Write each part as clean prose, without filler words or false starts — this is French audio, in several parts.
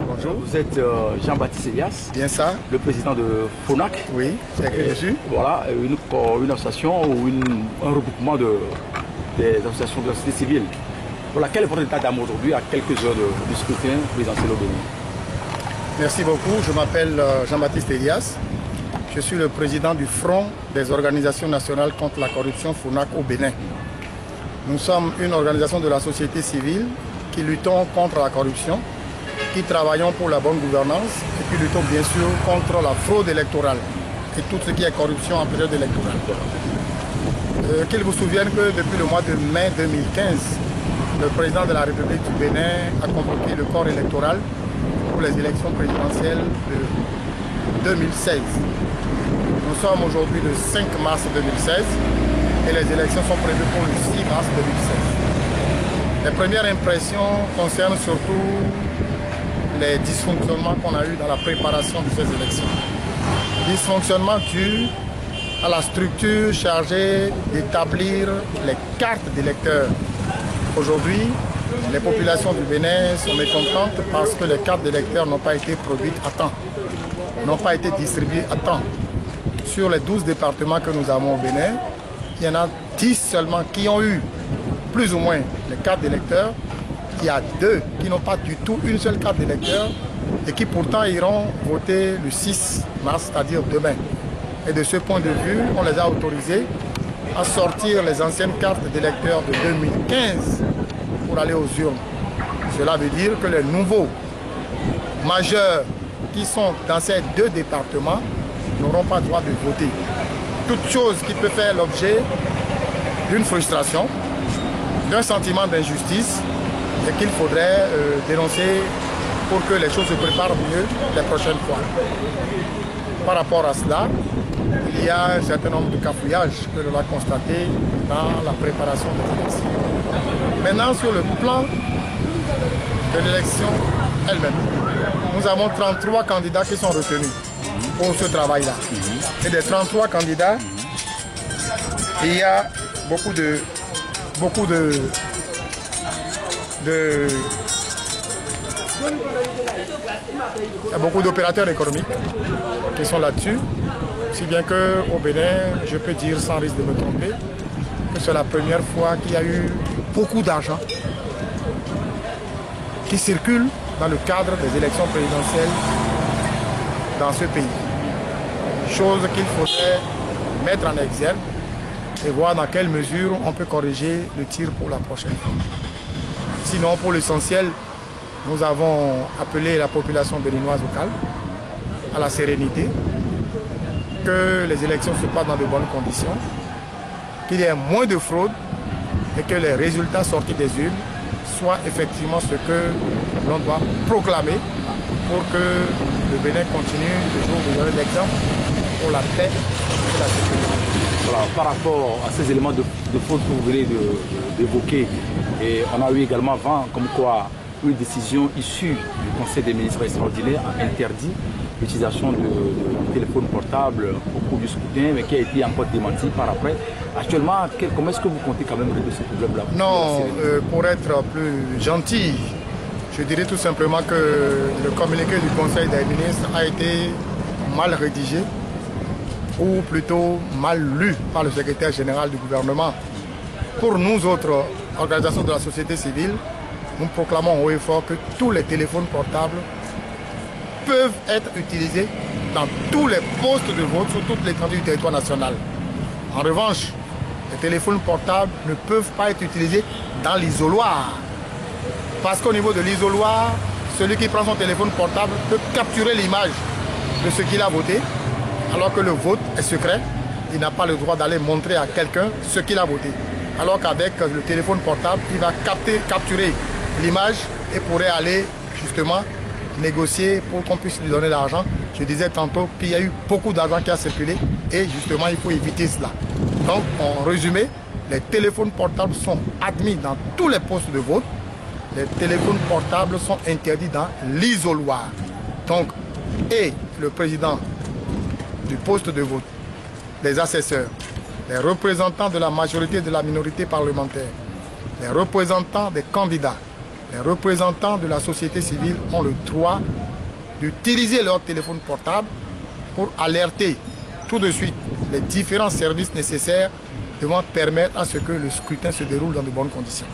bonjour. Vous êtes Jean-Baptiste Elias. Bien ça. Le président de FONAC. Oui, c'est que je suis. Voilà, une association ou un regroupement des associations de la société civile. Voilà, quel est votre état d'âme aujourd'hui à quelques heures du scrutin présidentiel au Bénin? Merci beaucoup. Je m'appelle Jean-Baptiste Elias. Je suis le président du Front des organisations nationales contre la corruption FONAC au Bénin. Nous sommes une organisation de la société civile qui luttons contre la corruption, qui travaillons pour la bonne gouvernance et qui luttons bien sûr contre la fraude électorale et tout ce qui est corruption en période électorale. Qu'ils vous souviennent que depuis le mois de mai 2015, le président de la République du Bénin a convoqué le corps électoral pour les élections présidentielles de 2016. Nous sommes aujourd'hui le 5 mars 2016 et les élections sont prévues pour le 6 mars 2016. Les premières impressions concernent surtout les dysfonctionnements qu'on a eus dans la préparation de ces élections. Dysfonctionnements dus à la structure chargée d'établir les cartes d'électeurs. Aujourd'hui, les populations du Bénin sont mécontentes parce que les cartes d'électeurs n'ont pas été produites à temps, n'ont pas été distribuées à temps. Sur les 12 départements que nous avons au Bénin, il y en a 10 seulement qui ont eu plus ou moins les cartes d'électeurs. Il y a 2 qui n'ont pas du tout une seule carte d'électeur et qui pourtant iront voter le 6 mars, c'est-à-dire demain. Et de ce point de vue, on les a autorisés à sortir les anciennes cartes d'électeurs de 2015 pour aller aux urnes. Cela veut dire que les nouveaux majeurs qui sont dans ces 2 départements n'auront pas le droit de voter. Toute chose qui peut faire l'objet d'une frustration, d'un sentiment d'injustice et qu'il faudrait dénoncer pour que les choses se préparent mieux les prochaines fois. Par rapport à cela, il y a un certain nombre de cafouillages que l'on a constaté dans la préparation des élections. Maintenant, sur le plan de l'élection elle-même, nous avons 33 candidats qui sont retenus pour ce travail-là. Et des 33 candidats, il y a beaucoup d'opérateurs économiques qui sont là-dessus, si bien qu'au Bénin, je peux dire sans risque de me tromper, que c'est la première fois qu'il y a eu beaucoup d'argent qui circule dans le cadre des élections présidentielles dans ce pays. Chose qu'il faudrait mettre en exergue et voir dans quelle mesure on peut corriger le tir pour la prochaine fois. Sinon, pour l'essentiel, nous avons appelé la population béninoise au calme, à la sérénité, que les élections se passent dans de bonnes conditions, qu'il y ait moins de fraude et que les résultats sortis des urnes soient effectivement ce que l'on doit proclamer pour que le Bénin continue toujours de donner l'exemple pour la paix et la sécurité. Voilà, par rapport à ces éléments de fraude que vous venez d'évoquer, et on a eu également avant comme quoi une décision issue du Conseil des ministres extraordinaire a interdit l'utilisation de téléphone portable au cours du scrutin, mais qui a été encore démenti par après. Actuellement, comment est-ce que vous comptez quand même régler ce problème-là? Non, pour être plus gentil, je dirais tout simplement que le communiqué du Conseil des ministres a été mal rédigé ou plutôt mal lu par le secrétaire général du gouvernement. Pour nous autres organisations de la société civile, nous proclamons haut et fort que tous les téléphones portables peuvent être utilisés dans tous les postes de vote sur toute l'étendue du territoire national. En revanche, les téléphones portables ne peuvent pas être utilisés dans l'isoloir. Parce qu'au niveau de l'isoloir, celui qui prend son téléphone portable peut capturer l'image de ce qu'il a voté, alors que le vote est secret. Il n'a pas le droit d'aller montrer à quelqu'un ce qu'il a voté. Alors qu'avec le téléphone portable, il va capturer l'image et pourrait aller justement négocier pour qu'on puisse lui donner l'argent. Je disais tantôt qu'il y a eu beaucoup d'argent qui a circulé et justement il faut éviter cela. Donc en résumé, les téléphones portables sont admis dans tous les postes de vote. Les téléphones portables sont interdits dans l'isoloir. Donc, et le président du poste de vote, les assesseurs, les représentants de la majorité et de la minorité parlementaire, les représentants des candidats les représentants de la société civile ont le droit d'utiliser leur téléphone portable pour alerter tout de suite les différents services nécessaires devant permettre à ce que le scrutin se déroule dans de bonnes conditions.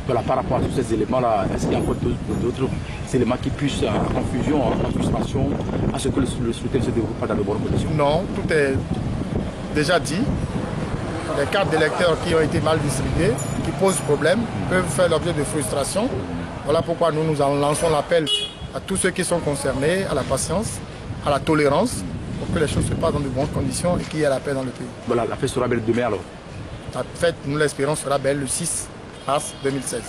Voilà, par rapport à tous ces éléments-là, est-ce qu'il y a encore d'autres éléments qui puissent en confusion, en frustration, à ce que le scrutin ne se déroule pas dans de bonnes conditions? Non, tout est déjà dit. Les cartes d'électeurs qui ont été mal distribuées, qui posent problème, peuvent faire l'objet de frustration. Voilà pourquoi nous en lançons l'appel à tous ceux qui sont concernés, à la patience, à la tolérance, pour que les choses se passent dans de bonnes conditions et qu'il y ait la paix dans le pays. Voilà, la fête sera belle demain alors. La fête, nous l'espérons, sera belle le 6 mars 2016.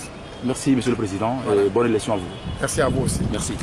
Merci, Monsieur le Président, et bonne élection à vous. Merci à vous aussi. Merci.